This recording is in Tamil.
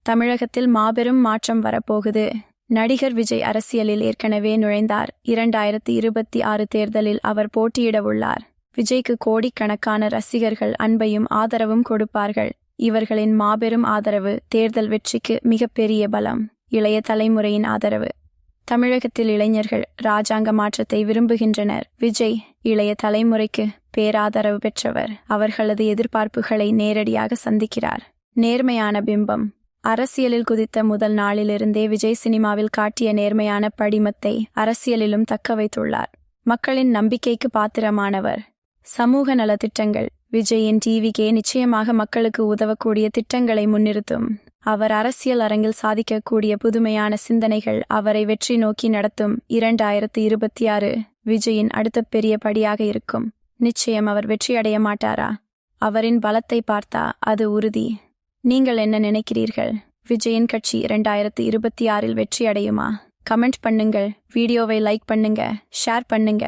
தமிழகத்தில் மாபெரும் மாற்றம் வரப்போகுது. நடிகர் விஜய் அரசியலில் ஏற்கனவே நுழைந்தார். 2026 தேர்தலில் அவர் போட்டியிட உள்ளார். விஜய்க்கு கோடிக்கணக்கான ரசிகர்கள் அன்பையும் ஆதரவும் கொடுப்பார்கள். இவர்களின் மாபெரும் ஆதரவு தேர்தல் வெற்றிக்கு மிகப்பெரிய பலம். இளைய தலைமுறையின் ஆதரவு. தமிழகத்தில் இளைஞர்கள் இராஜாங்க மாற்றத்தை விரும்புகின்றனர். விஜய் இளைய தலைமுறைக்கு பேராதரவு பெற்றவர். அவர்களது எதிர்பார்ப்புகளை நேரடியாக சந்திக்கிறார். நேர்மையான பிம்பம். அரசியலில் குதித்த முதல் நாளிலிருந்தே விஜய் சினிமாவில் காட்டிய நேர்மையான படிமத்தை அரசியலிலும் தக்க வைத்துள்ளார். மக்களின் நம்பிக்கைக்கு பாத்திரமானவர். சமூக நலத்திட்டங்கள். விஜயின் டிவிகே நிச்சயமாக மக்களுக்கு உதவக்கூடிய திட்டங்களை முன்னிறுத்தும். அவர் அரசியல் அரங்கில் சாதிக்கக்கூடிய புதுமையான சிந்தனைகள் அவரை வெற்றி நோக்கி நடத்தும். 2026 விஜயின் அடுத்த பெரிய படியாக இருக்கும். நிச்சயம் அவர் வெற்றியடைய மாட்டாரா? அவரின் பலத்தை பார்த்தா அது உறுதி. நீங்கள் என்ன நினைக்கிறீர்கள்? விஜயின் கட்சி 2026 வெற்றி அடையுமா? கமெண்ட் பண்ணுங்கள். வீடியோவை லைக் பண்ணுங்க, ஷேர் பண்ணுங்க.